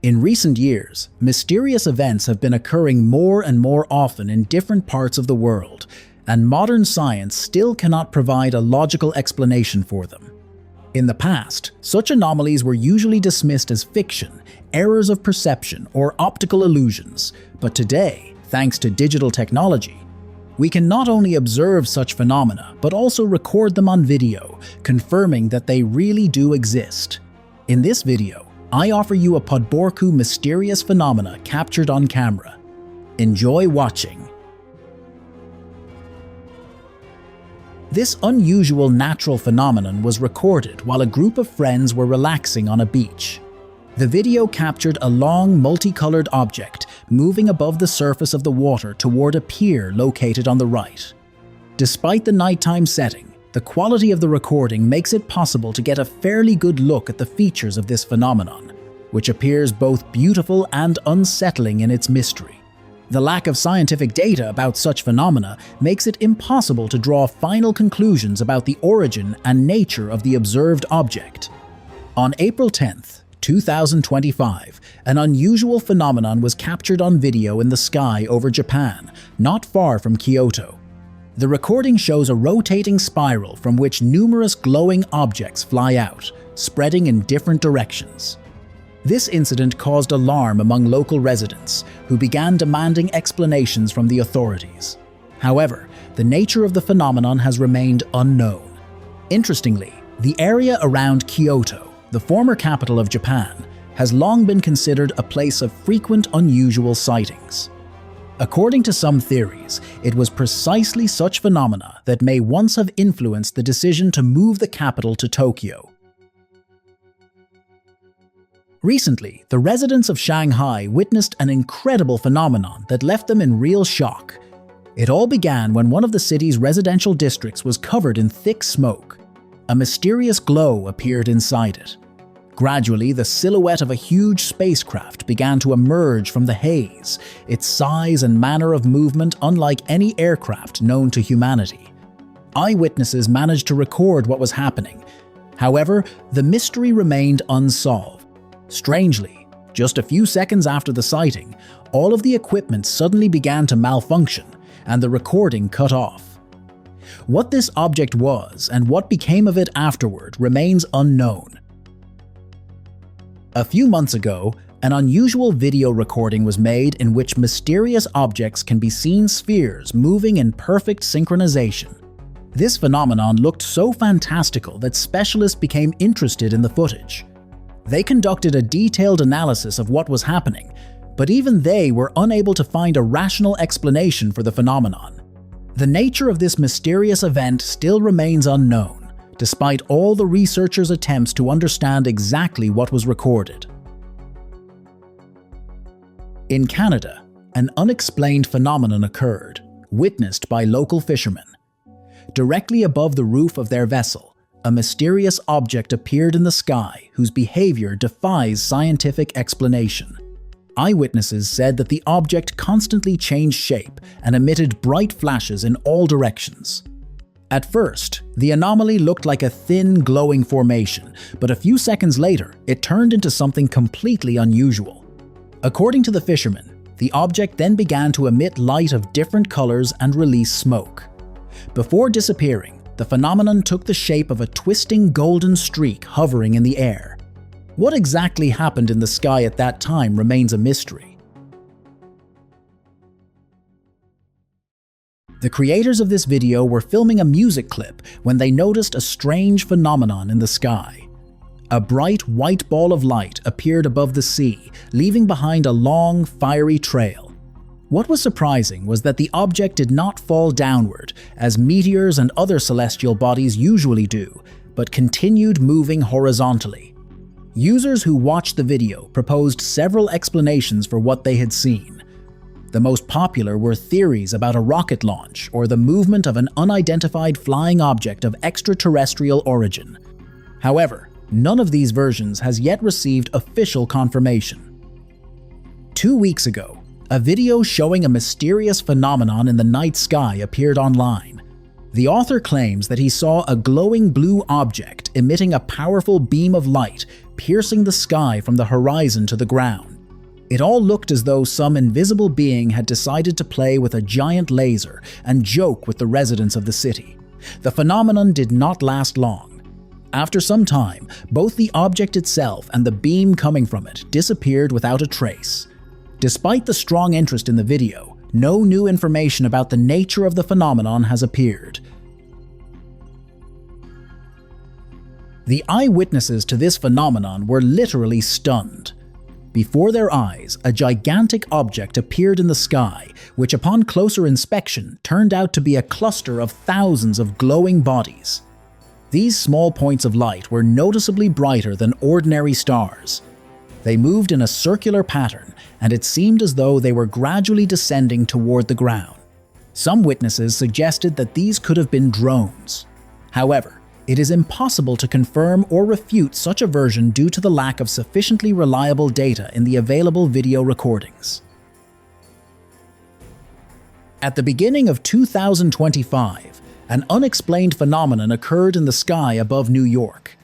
In recent years, mysterious events have been occurring more and more often in different parts of the world, and modern science still cannot provide a logical explanation for them. In the past, such anomalies were usually dismissed as fiction, errors of perception, or optical illusions, but today, thanks to digital technology, we can not only observe such phenomena, but also record them on video, confirming that they really do exist. In this video, I offer you a podborku mysterious phenomena captured on camera. Enjoy watching. This unusual natural phenomenon was recorded while a group of friends were relaxing on a beach. The video captured a long, multicolored object moving above the surface of the water toward a pier located on the right. Despite the nighttime setting, the quality of the recording makes it possible to get a fairly good look at the features of this phenomenon, which appears both beautiful and unsettling in its mystery. The lack of scientific data about such phenomena makes it impossible to draw final conclusions about the origin and nature of the observed object. On April 10th, 2025, an unusual phenomenon was captured on video in the sky over Japan, not far from Kyoto. The recording shows a rotating spiral from which numerous glowing objects fly out, spreading in different directions. This incident caused alarm among local residents, who began demanding explanations from the authorities. However, the nature of the phenomenon has remained unknown. Interestingly, the area around Kyoto, the former capital of Japan, has long been considered a place of frequent unusual sightings. According to some theories, it was precisely such phenomena that may once have influenced the decision to move the capital to Tokyo. Recently, the residents of Shanghai witnessed an incredible phenomenon that left them in real shock. It all began when one of the city's residential districts was covered in thick smoke. A mysterious glow appeared inside it. Gradually, the silhouette of a huge spacecraft began to emerge from the haze, its size and manner of movement unlike any aircraft known to humanity. Eyewitnesses managed to record what was happening. However, the mystery remained unsolved. Strangely, just a few seconds after the sighting, all of the equipment suddenly began to malfunction, and the recording cut off. What this object was and what became of it afterward remains unknown. A few months ago, an unusual video recording was made in which mysterious objects can be seen spheres moving in perfect synchronization. This phenomenon looked so fantastical that specialists became interested in the footage. They conducted a detailed analysis of what was happening, but even they were unable to find a rational explanation for the phenomenon. The nature of this mysterious event still remains unknown, despite all the researchers' attempts to understand exactly what was recorded. In Canada, an unexplained phenomenon occurred, witnessed by local fishermen. Directly above the roof of their vessel, a mysterious object appeared in the sky whose behavior defies scientific explanation. Eyewitnesses said that the object constantly changed shape and emitted bright flashes in all directions. At first, the anomaly looked like a thin, glowing formation, but a few seconds later, it turned into something completely unusual. According to the fishermen, the object then began to emit light of different colors and release smoke. Before disappearing, the phenomenon took the shape of a twisting golden streak hovering in the air. What exactly happened in the sky at that time remains a mystery. The creators of this video were filming a music clip when they noticed a strange phenomenon in the sky. A bright white ball of light appeared above the sea, leaving behind a long, fiery trail. What was surprising was that the object did not fall downward, as meteors and other celestial bodies usually do, but continued moving horizontally. Users who watched the video proposed several explanations for what they had seen. The most popular were theories about a rocket launch or the movement of an unidentified flying object of extraterrestrial origin. However, none of these versions has yet received official confirmation. 2 weeks ago, a video showing a mysterious phenomenon in the night sky appeared online. The author claims that he saw a glowing blue object emitting a powerful beam of light piercing the sky from the horizon to the ground. It all looked as though some invisible being had decided to play with a giant laser and joke with the residents of the city. The phenomenon did not last long. After some time, both the object itself and the beam coming from it disappeared without a trace. Despite the strong interest in the video, no new information about the nature of the phenomenon has appeared. The eyewitnesses to this phenomenon were literally stunned. Before their eyes, a gigantic object appeared in the sky, which upon closer inspection turned out to be a cluster of thousands of glowing bodies. These small points of light were noticeably brighter than ordinary stars. They moved in a circular pattern, and it seemed as though they were gradually descending toward the ground. Some witnesses suggested that these could have been drones. However, it is impossible to confirm or refute such a version due to the lack of sufficiently reliable data in the available video recordings. At the beginning of 2025, an unexplained phenomenon occurred in the sky above New York.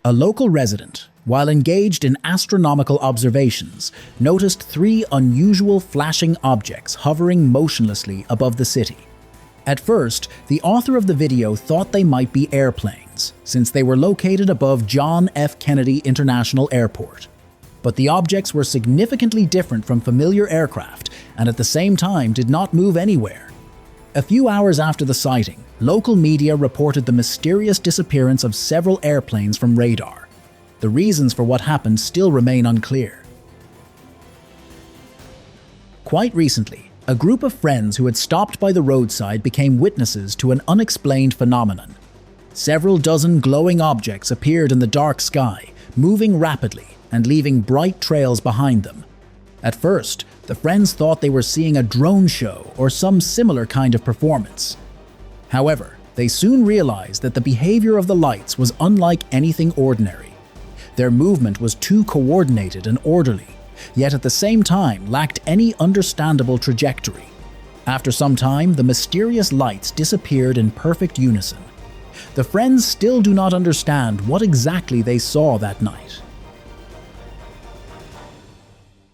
A local resident, while engaged in astronomical observations, noticed 3 unusual flashing objects hovering motionlessly above the city. At first, the author of the video thought they might be airplanes, since they were located above John F. Kennedy International Airport. But the objects were significantly different from familiar aircraft and at the same time did not move anywhere. A few hours after the sighting, local media reported the mysterious disappearance of several airplanes from radar. The reasons for what happened still remain unclear. Quite recently, a group of friends who had stopped by the roadside became witnesses to an unexplained phenomenon. Several dozen glowing objects appeared in the dark sky, moving rapidly and leaving bright trails behind them. At first, the friends thought they were seeing a drone show or some similar kind of performance. However, they soon realized that the behavior of the lights was unlike anything ordinary. Their movement was too coordinated and orderly, yet at the same time lacked any understandable trajectory. After some time, the mysterious lights disappeared in perfect unison. The friends still do not understand what exactly they saw that night.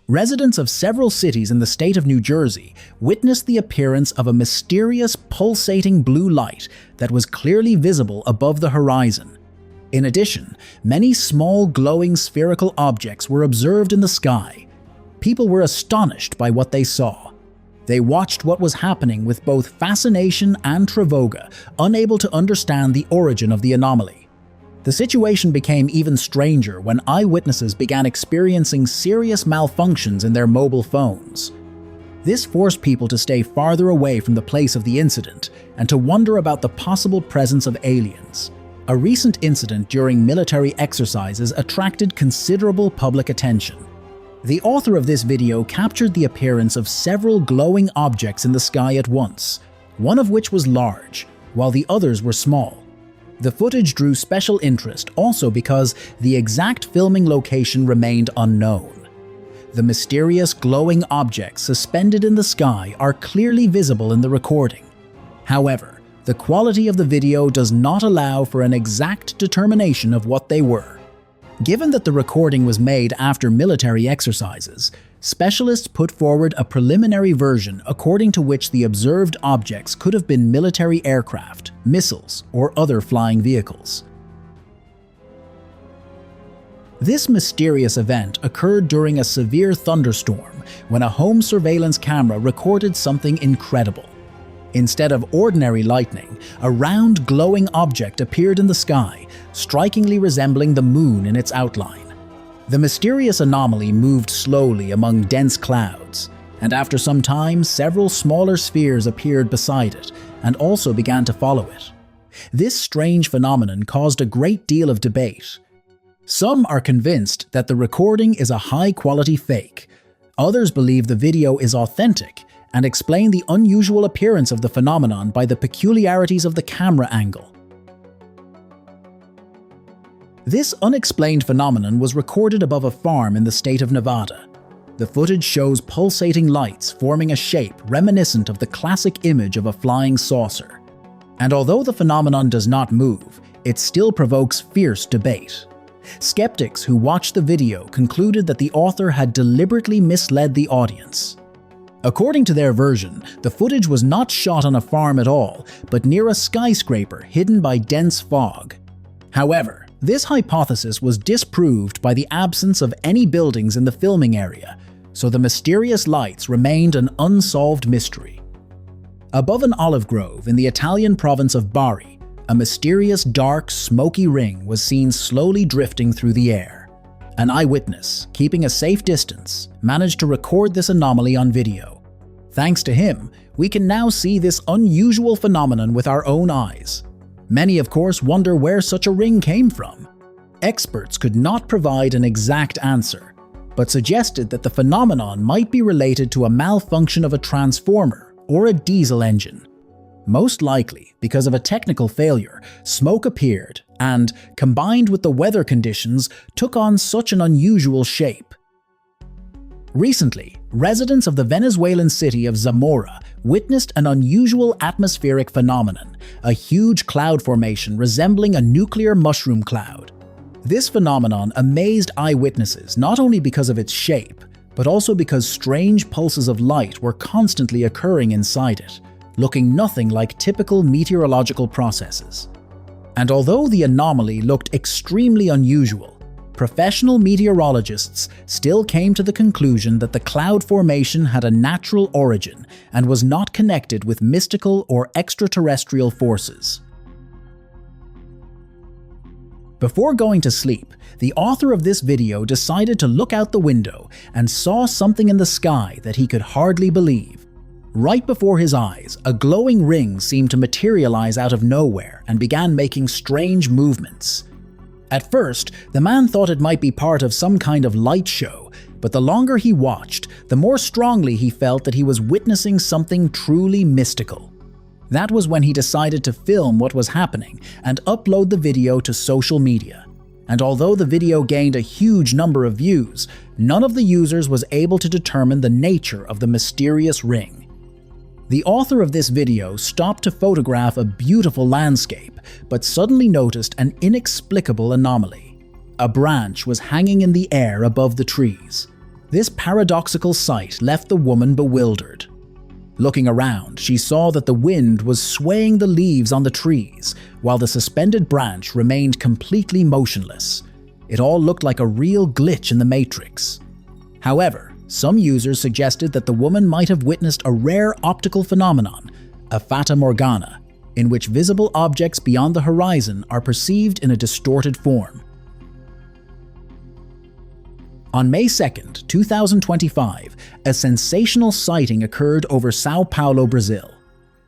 Residents of several cities in the state of New Jersey witnessed the appearance of a mysterious pulsating blue light that was clearly visible above the horizon. In addition, many small glowing spherical objects were observed in the sky. People were astonished by what they saw. They watched what was happening with both fascination and travoga, unable to understand the origin of the anomaly. The situation became even stranger when eyewitnesses began experiencing serious malfunctions in their mobile phones. This forced people to stay farther away from the place of the incident and to wonder about the possible presence of aliens. A recent incident during military exercises attracted considerable public attention. The author of this video captured the appearance of several glowing objects in the sky at once, one of which was large, while the others were small. The footage drew special interest also because the exact filming location remained unknown. The mysterious glowing objects suspended in the sky are clearly visible in the recording. However, the quality of the video does not allow for an exact determination of what they were. Given that the recording was made after military exercises, specialists put forward a preliminary version according to which the observed objects could have been military aircraft, missiles, or other flying vehicles. This mysterious event occurred during a severe thunderstorm when a home surveillance camera recorded something incredible. Instead of ordinary lightning, a round glowing object appeared in the sky, strikingly resembling the moon in its outline. The mysterious anomaly moved slowly among dense clouds, and after some time, several smaller spheres appeared beside it and also began to follow it. This strange phenomenon caused a great deal of debate. Some are convinced that the recording is a high-quality fake. Others believe the video is authentic and explain the unusual appearance of the phenomenon by the peculiarities of the camera angle. This unexplained phenomenon was recorded above a farm in the state of Nevada. The footage shows pulsating lights forming a shape reminiscent of the classic image of a flying saucer. And although the phenomenon does not move, it still provokes fierce debate. Skeptics who watched the video concluded that the author had deliberately misled the audience. According to their version, the footage was not shot on a farm at all, but near a skyscraper hidden by dense fog. However, this hypothesis was disproved by the absence of any buildings in the filming area, so the mysterious lights remained an unsolved mystery. Above an olive grove in the Italian province of Bari, a mysterious dark, smoky ring was seen slowly drifting through the air. An eyewitness, keeping a safe distance, managed to record this anomaly on video. Thanks to him, we can now see this unusual phenomenon with our own eyes. Many, of course, wonder where such a ring came from. Experts could not provide an exact answer, but suggested that the phenomenon might be related to a malfunction of a transformer or a diesel engine. Most likely, because of a technical failure, smoke appeared and, combined with the weather conditions, took on such an unusual shape. Recently, residents of the Venezuelan city of Zamora witnessed an unusual atmospheric phenomenon, a huge cloud formation resembling a nuclear mushroom cloud. This phenomenon amazed eyewitnesses not only because of its shape, but also because strange pulses of light were constantly occurring inside it, looking nothing like typical meteorological processes. And although the anomaly looked extremely unusual, professional meteorologists still came to the conclusion that the cloud formation had a natural origin and was not connected with mystical or extraterrestrial forces. Before going to sleep, the author of this video decided to look out the window and saw something in the sky that he could hardly believe. Right before his eyes, a glowing ring seemed to materialize out of nowhere and began making strange movements. At first, the man thought it might be part of some kind of light show, but the longer he watched, the more strongly he felt that he was witnessing something truly mystical. That was when he decided to film what was happening and upload the video to social media. And although the video gained a huge number of views, none of the users was able to determine the nature of the mysterious ring. The author of this video stopped to photograph a beautiful landscape, but suddenly noticed an inexplicable anomaly. A branch was hanging in the air above the trees. This paradoxical sight left the woman bewildered. Looking around, she saw that the wind was swaying the leaves on the trees, while the suspended branch remained completely motionless. It all looked like a real glitch in the Matrix. However, some users suggested that the woman might have witnessed a rare optical phenomenon, a fata morgana, in which visible objects beyond the horizon are perceived in a distorted form. On May 2nd, 2025, a sensational sighting occurred over Sao Paulo, Brazil.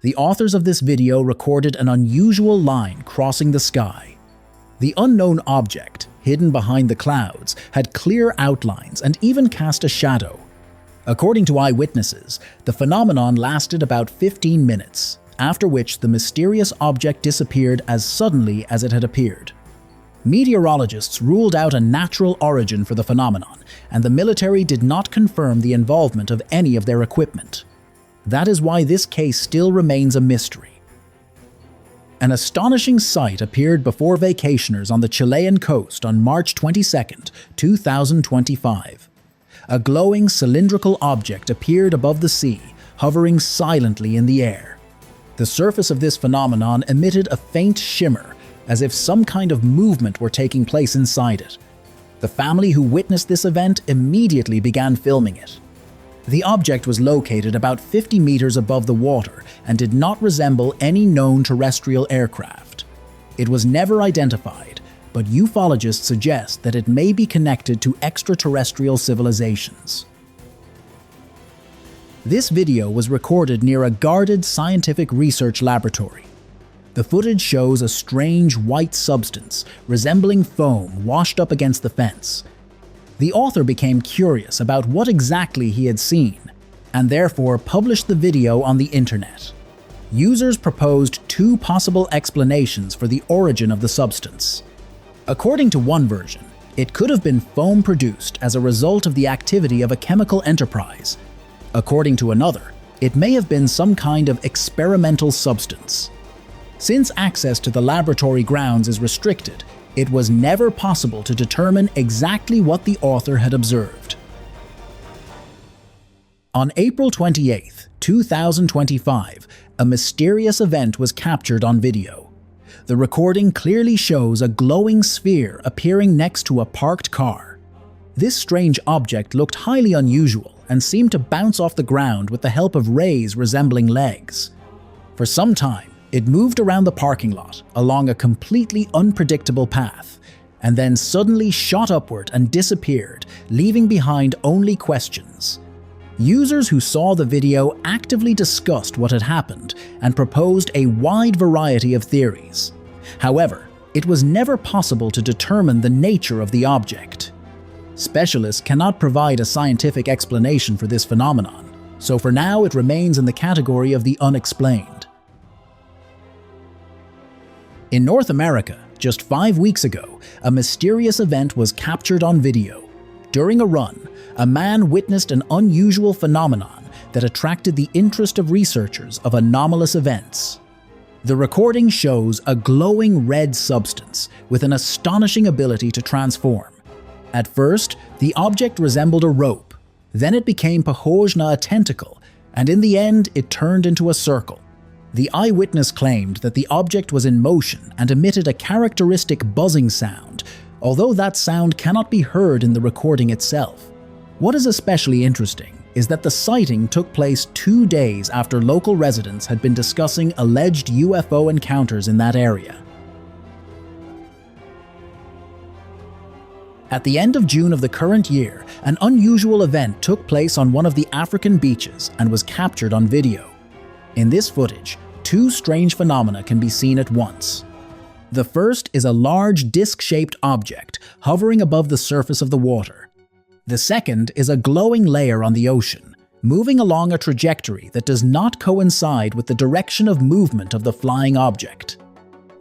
The authors of this video recorded an unusual line crossing the sky. The unknown object, hidden behind the clouds, had clear outlines and even cast a shadow. According to eyewitnesses, the phenomenon lasted about 15 minutes, after which the mysterious object disappeared as suddenly as it had appeared. Meteorologists ruled out a natural origin for the phenomenon, and the military did not confirm the involvement of any of their equipment. That is why this case still remains a mystery. An astonishing sight appeared before vacationers on the Chilean coast on March 22, 2025. A glowing cylindrical object appeared above the sea, hovering silently in the air. The surface of this phenomenon emitted a faint shimmer, as if some kind of movement were taking place inside it. The family who witnessed this event immediately began filming it. The object was located about 50 meters above the water and did not resemble any known terrestrial aircraft. It was never identified, but ufologists suggest that it may be connected to extraterrestrial civilizations. This video was recorded near a guarded scientific research laboratory. The footage shows a strange white substance resembling foam washed up against the fence. The author became curious about what exactly he had seen, and therefore published the video on the internet. Users proposed two possible explanations for the origin of the substance. According to one version, it could have been foam produced as a result of the activity of a chemical enterprise. According to another, it may have been some kind of experimental substance. Since access to the laboratory grounds is restricted, It was never possible to determine exactly what the author had observed. On April 28, 2025, a mysterious event was captured on video. The recording clearly shows a glowing sphere appearing next to a parked car. This strange object looked highly unusual and seemed to bounce off the ground with the help of rays resembling legs. For some time, it moved around the parking lot along a completely unpredictable path, and then suddenly shot upward and disappeared, leaving behind only questions. Users who saw the video actively discussed what had happened and proposed a wide variety of theories. However, it was never possible to determine the nature of the object. Specialists cannot provide a scientific explanation for this phenomenon, so for now it remains in the category of the unexplained. In North America, just 5 weeks ago, a mysterious event was captured on video. During a run, a man witnessed an unusual phenomenon that attracted the interest of researchers of anomalous events. The recording shows a glowing red substance with an astonishing ability to transform. At first, the object resembled a rope, then it became a tentacle, and in the end it turned into a circle. The eyewitness claimed that the object was in motion and emitted a characteristic buzzing sound, although that sound cannot be heard in the recording itself. What is especially interesting is that the sighting took place 2 days after local residents had been discussing alleged UFO encounters in that area. At the end of June of the current year, an unusual event took place on one of the African beaches and was captured on video. In this footage, 2 strange phenomena can be seen at once. The first is a large disc-shaped object hovering above the surface of the water. The second is a glowing layer on the ocean, moving along a trajectory that does not coincide with the direction of movement of the flying object.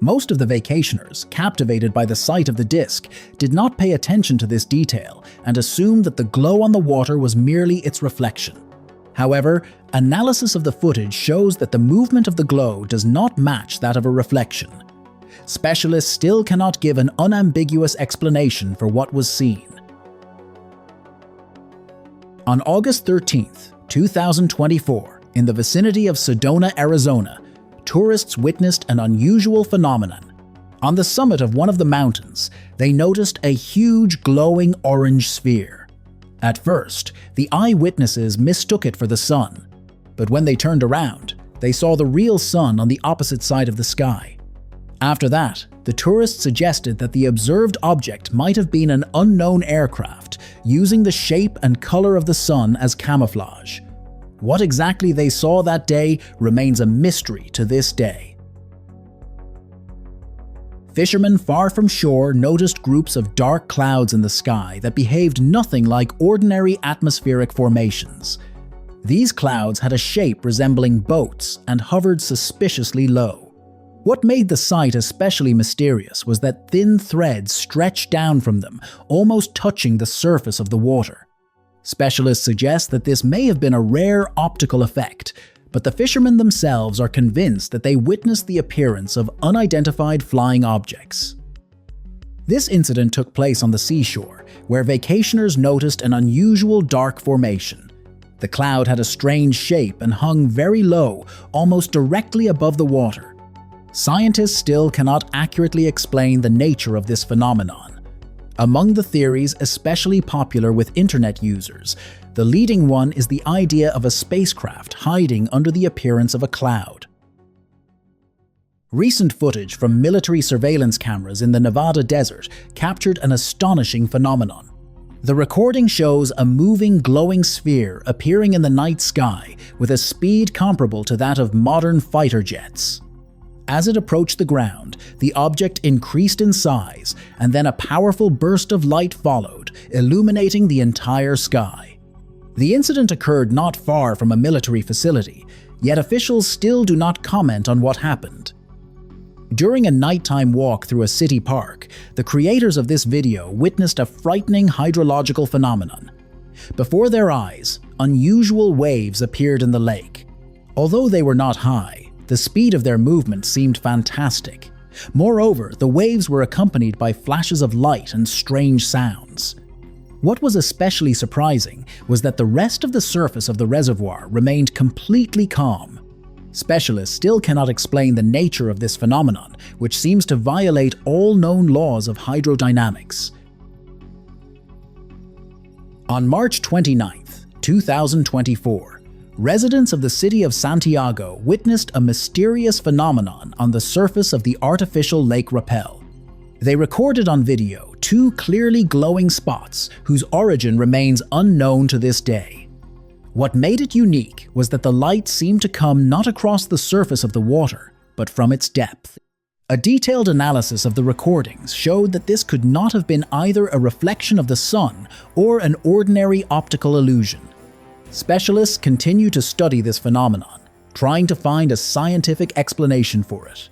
Most of the vacationers, captivated by the sight of the disc, did not pay attention to this detail and assumed that the glow on the water was merely its reflection. However, analysis of the footage shows that the movement of the glow does not match that of a reflection. Specialists still cannot give an unambiguous explanation for what was seen. On August 13, 2024, in the vicinity of Sedona, Arizona, tourists witnessed an unusual phenomenon. On the summit of one of the mountains, they noticed a huge glowing orange sphere. At first, the eyewitnesses mistook it for the sun, but when they turned around, they saw the real sun on the opposite side of the sky. After that, the tourists suggested that the observed object might have been an unknown aircraft, using the shape and color of the sun as camouflage. What exactly they saw that day remains a mystery to this day. Fishermen far from shore noticed groups of dark clouds in the sky that behaved nothing like ordinary atmospheric formations. These clouds had a shape resembling boats and hovered suspiciously low. What made the sight especially mysterious was that thin threads stretched down from them, almost touching the surface of the water. Specialists suggest that this may have been a rare optical effect, but the fishermen themselves are convinced that they witnessed the appearance of unidentified flying objects. This incident took place on the seashore, where vacationers noticed an unusual dark formation. The cloud had a strange shape and hung very low, almost directly above the water. Scientists still cannot accurately explain the nature of this phenomenon. Among the theories especially popular with internet users, the leading one is the idea of a spacecraft hiding under the appearance of a cloud. Recent footage from military surveillance cameras in the Nevada desert captured an astonishing phenomenon. The recording shows a moving glowing sphere appearing in the night sky with a speed comparable to that of modern fighter jets. As it approached the ground, the object increased in size, and then a powerful burst of light followed, illuminating the entire sky. The incident occurred not far from a military facility, yet officials still do not comment on what happened. During a nighttime walk through a city park, the creators of this video witnessed a frightening hydrological phenomenon. Before their eyes, unusual waves appeared in the lake. Although they were not high, the speed of their movement seemed fantastic. Moreover, the waves were accompanied by flashes of light and strange sounds. What was especially surprising was that the rest of the surface of the reservoir remained completely calm. Specialists still cannot explain the nature of this phenomenon, which seems to violate all known laws of hydrodynamics. On March 29, 2024, residents of the city of Santiago witnessed a mysterious phenomenon on the surface of the artificial Lake Rappel. They recorded on video two clearly glowing spots whose origin remains unknown to this day. What made it unique was that the light seemed to come not across the surface of the water, but from its depth. A detailed analysis of the recordings showed that this could not have been either a reflection of the sun or an ordinary optical illusion. Specialists continue to study this phenomenon, trying to find a scientific explanation for it.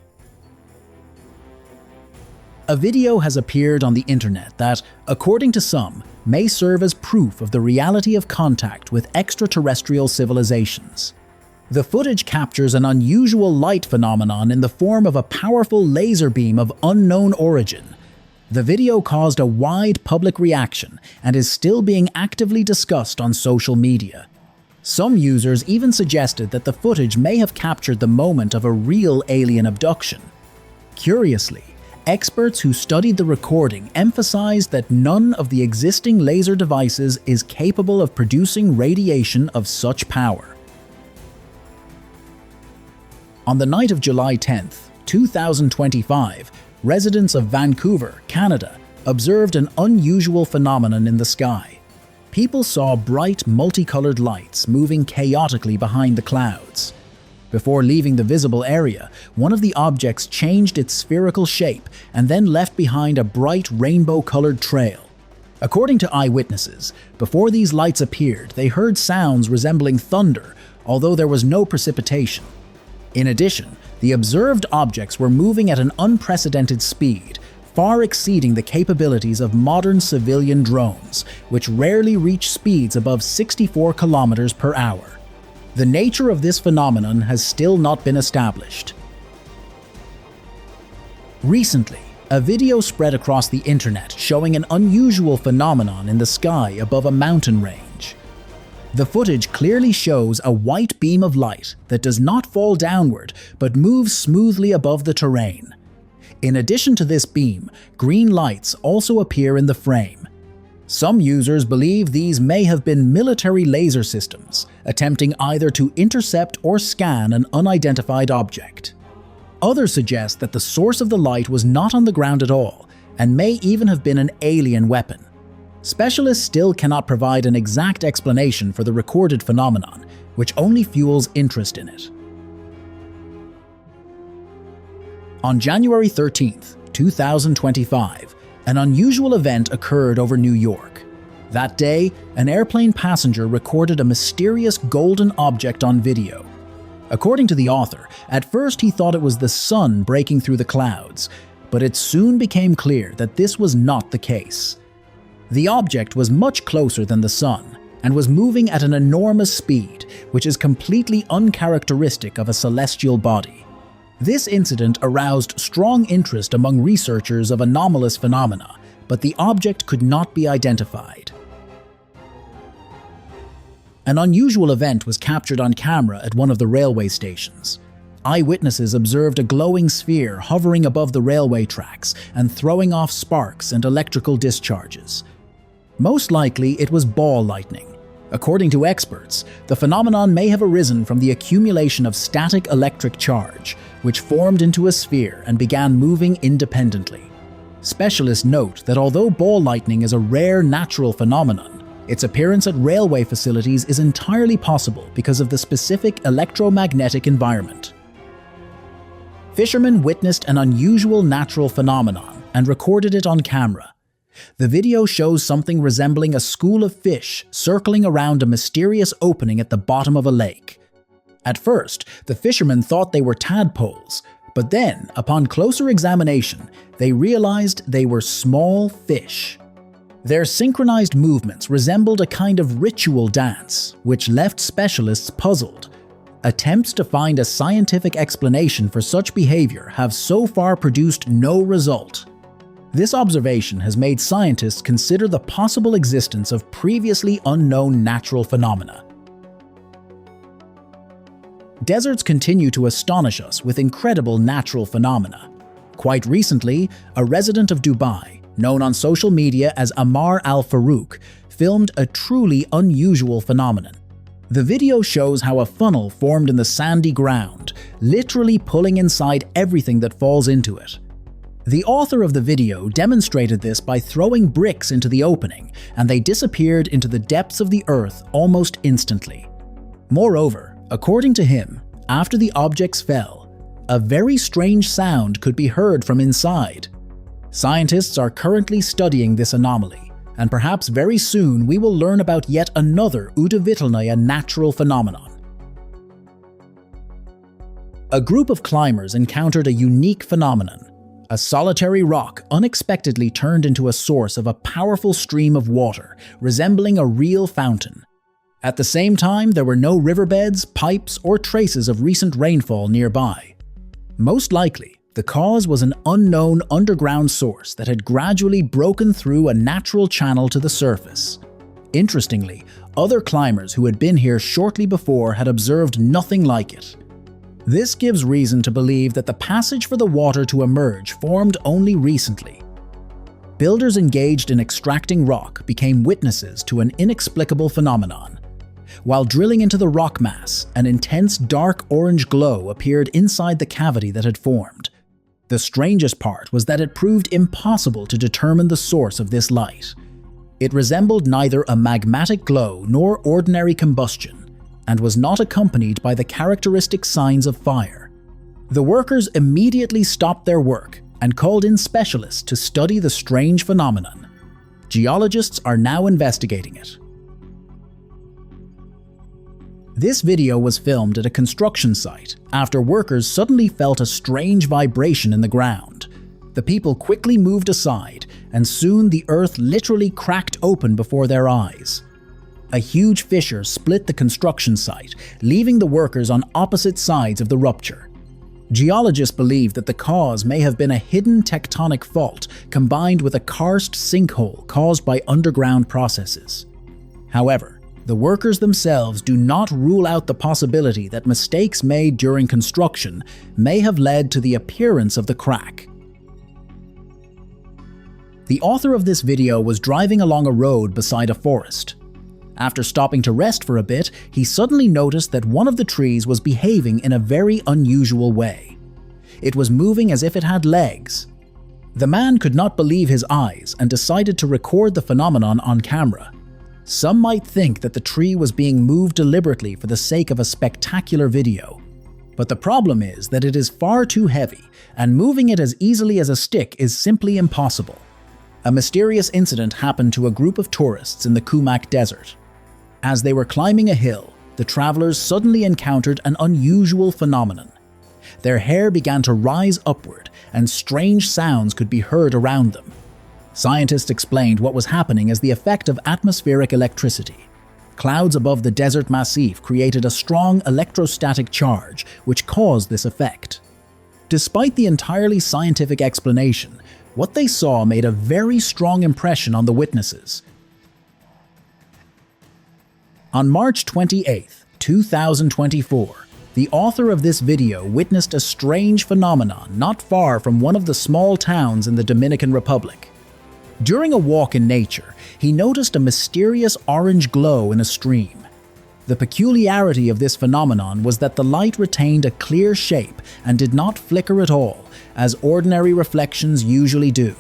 A video has appeared on the internet that, according to some, may serve as proof of the reality of contact with extraterrestrial civilizations. The footage captures an unusual light phenomenon in the form of a powerful laser beam of unknown origin. The video caused a wide public reaction and is still being actively discussed on social media. Some users even suggested that the footage may have captured the moment of a real alien abduction. Curiously, experts who studied the recording emphasized that none of the existing laser devices is capable of producing radiation of such power. On the night of July 10, 2025, residents of Vancouver, Canada, observed an unusual phenomenon in the sky. People saw bright, multicolored lights moving chaotically behind the clouds. Before leaving the visible area, one of the objects changed its spherical shape and then left behind a bright rainbow-colored trail. According to eyewitnesses, before these lights appeared, they heard sounds resembling thunder, although there was no precipitation. In addition, the observed objects were moving at an unprecedented speed, far exceeding the capabilities of modern civilian drones, which rarely reach speeds above 64 kilometers per hour. The nature of this phenomenon has still not been established. Recently, a video spread across the internet showing an unusual phenomenon in the sky above a mountain range. The footage clearly shows a white beam of light that does not fall downward but moves smoothly above the terrain. In addition to this beam, green lights also appear in the frame. Some users believe these may have been military laser systems, attempting either to intercept or scan an unidentified object. Others suggest that the source of the light was not on the ground at all, and may even have been an alien weapon. Specialists still cannot provide an exact explanation for the recorded phenomenon, which only fuels interest in it. On January 13, 2025, an unusual event occurred over New York. That day, an airplane passenger recorded a mysterious golden object on video. According to the author, at first he thought it was the sun breaking through the clouds, but it soon became clear that this was not the case. The object was much closer than the sun and was moving at an enormous speed, which is completely uncharacteristic of a celestial body. This incident aroused strong interest among researchers of anomalous phenomena, but the object could not be identified. An unusual event was captured on camera at one of the railway stations. Eyewitnesses observed a glowing sphere hovering above the railway tracks and throwing off sparks and electrical discharges. Most likely, it was ball lightning. According to experts, the phenomenon may have arisen from the accumulation of static electric charge, which formed into a sphere and began moving independently. Specialists note that although ball lightning is a rare natural phenomenon, its appearance at railway facilities is entirely possible because of the specific electromagnetic environment. Fishermen witnessed an unusual natural phenomenon and recorded it on camera. The video shows something resembling a school of fish circling around a mysterious opening at the bottom of a lake. At first, the fishermen thought they were tadpoles, but then, upon closer examination, they realized they were small fish. Their synchronized movements resembled a kind of ritual dance, which left specialists puzzled. Attempts to find a scientific explanation for such behavior have so far produced no result. This observation has made scientists consider the possible existence of previously unknown natural phenomena. Deserts continue to astonish us with incredible natural phenomena. Quite recently, a resident of Dubai, known on social media as Amar Al-Farouk, filmed a truly unusual phenomenon. The video shows how a funnel formed in the sandy ground, literally pulling inside everything that falls into it. The author of the video demonstrated this by throwing bricks into the opening, and they disappeared into the depths of the earth almost instantly. Moreover, according to him, after the objects fell, a very strange sound could be heard from inside. Scientists are currently studying this anomaly, and perhaps very soon we will learn about yet another удивительное natural phenomenon. A group of climbers encountered a unique phenomenon. A solitary rock unexpectedly turned into a source of a powerful stream of water, resembling a real fountain. At the same time, there were no riverbeds, pipes, or traces of recent rainfall nearby. Most likely, the cause was an unknown underground source that had gradually broken through a natural channel to the surface. Interestingly, other climbers who had been here shortly before had observed nothing like it. This gives reason to believe that the passage for the water to emerge formed only recently. Builders engaged in extracting rock became witnesses to an inexplicable phenomenon. While drilling into the rock mass, an intense dark orange glow appeared inside the cavity that had formed. The strangest part was that it proved impossible to determine the source of this light. It resembled neither a magmatic glow nor ordinary combustion, and was not accompanied by the characteristic signs of fire. The workers immediately stopped their work and called in specialists to study the strange phenomenon. Geologists are now investigating it. This video was filmed at a construction site after workers suddenly felt a strange vibration in the ground. The people quickly moved aside, and soon the earth literally cracked open before their eyes. A huge fissure split the construction site, leaving the workers on opposite sides of the rupture. Geologists believe that the cause may have been a hidden tectonic fault combined with a karst sinkhole caused by underground processes. However, the workers themselves do not rule out the possibility that mistakes made during construction may have led to the appearance of the crack. The author of this video was driving along a road beside a forest. After stopping to rest for a bit, he suddenly noticed that one of the trees was behaving in a very unusual way. It was moving as if it had legs. The man could not believe his eyes and decided to record the phenomenon on camera. Some might think that the tree was being moved deliberately for the sake of a spectacular video. But the problem is that it is far too heavy, and moving it as easily as a stick is simply impossible. A mysterious incident happened to a group of tourists in the Kumac desert. As they were climbing a hill, the travelers suddenly encountered an unusual phenomenon. Their hair began to rise upward, and strange sounds could be heard around them. Scientists explained what was happening as the effect of atmospheric electricity. Clouds above the desert massif created a strong electrostatic charge, which caused this effect. Despite the entirely scientific explanation, what they saw made a very strong impression on the witnesses. On March 28, 2024, the author of this video witnessed a strange phenomenon not far from one of the small towns in the Dominican Republic. During a walk in nature, he noticed a mysterious orange glow in a stream. The peculiarity of this phenomenon was that the light retained a clear shape and did not flicker at all, as ordinary reflections usually do.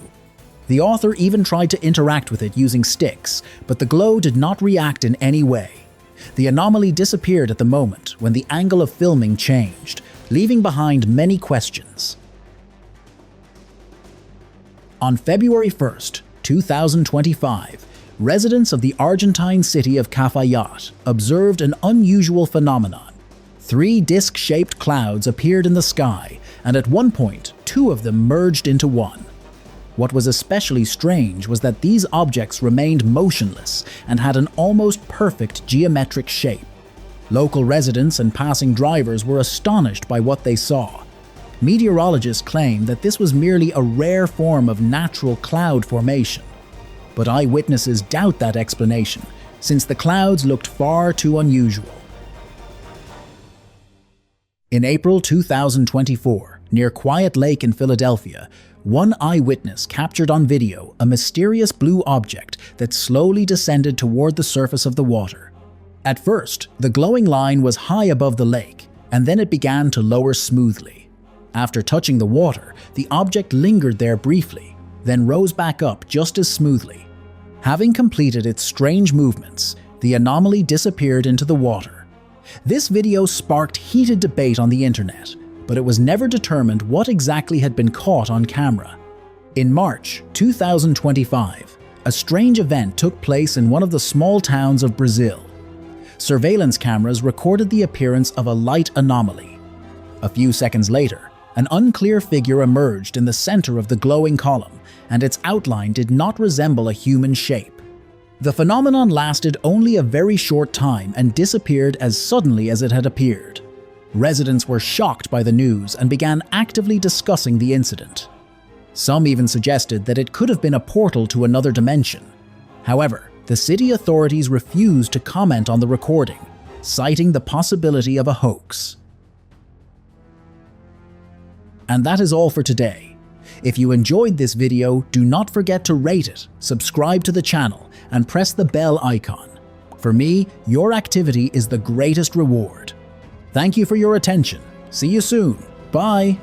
The author even tried to interact with it using sticks, but the glow did not react in any way. The anomaly disappeared at the moment when the angle of filming changed, leaving behind many questions. On February 1st, 2025, residents of the Argentine city of Cafayate observed an unusual phenomenon. 3 disc-shaped clouds appeared in the sky, and at one point, 2 of them merged into one. What was especially strange was that these objects remained motionless and had an almost perfect geometric shape. Local residents and passing drivers were astonished by what they saw. Meteorologists claim that this was merely a rare form of natural cloud formation. But eyewitnesses doubt that explanation, since the clouds looked far too unusual. In April 2024, near Quiet Lake in Philadelphia, one eyewitness captured on video a mysterious blue object that slowly descended toward the surface of the water. At first, the glowing line was high above the lake, and then it began to lower smoothly. After touching the water, the object lingered there briefly, then rose back up just as smoothly. Having completed its strange movements, the anomaly disappeared into the water. This video sparked heated debate on the internet, but it was never determined what exactly had been caught on camera. In March 2025, a strange event took place in one of the small towns of Brazil. Surveillance cameras recorded the appearance of a light anomaly. A few seconds later, an unclear figure emerged in the center of the glowing column, and its outline did not resemble a human shape. The phenomenon lasted only a very short time and disappeared as suddenly as it had appeared. Residents were shocked by the news and began actively discussing the incident. Some even suggested that it could have been a portal to another dimension. However, the city authorities refused to comment on the recording, citing the possibility of a hoax. And that is all for today. If you enjoyed this video, do not forget to rate it, subscribe to the channel, and press the bell icon. For me, your activity is the greatest reward. Thank you for your attention. See you soon. Bye.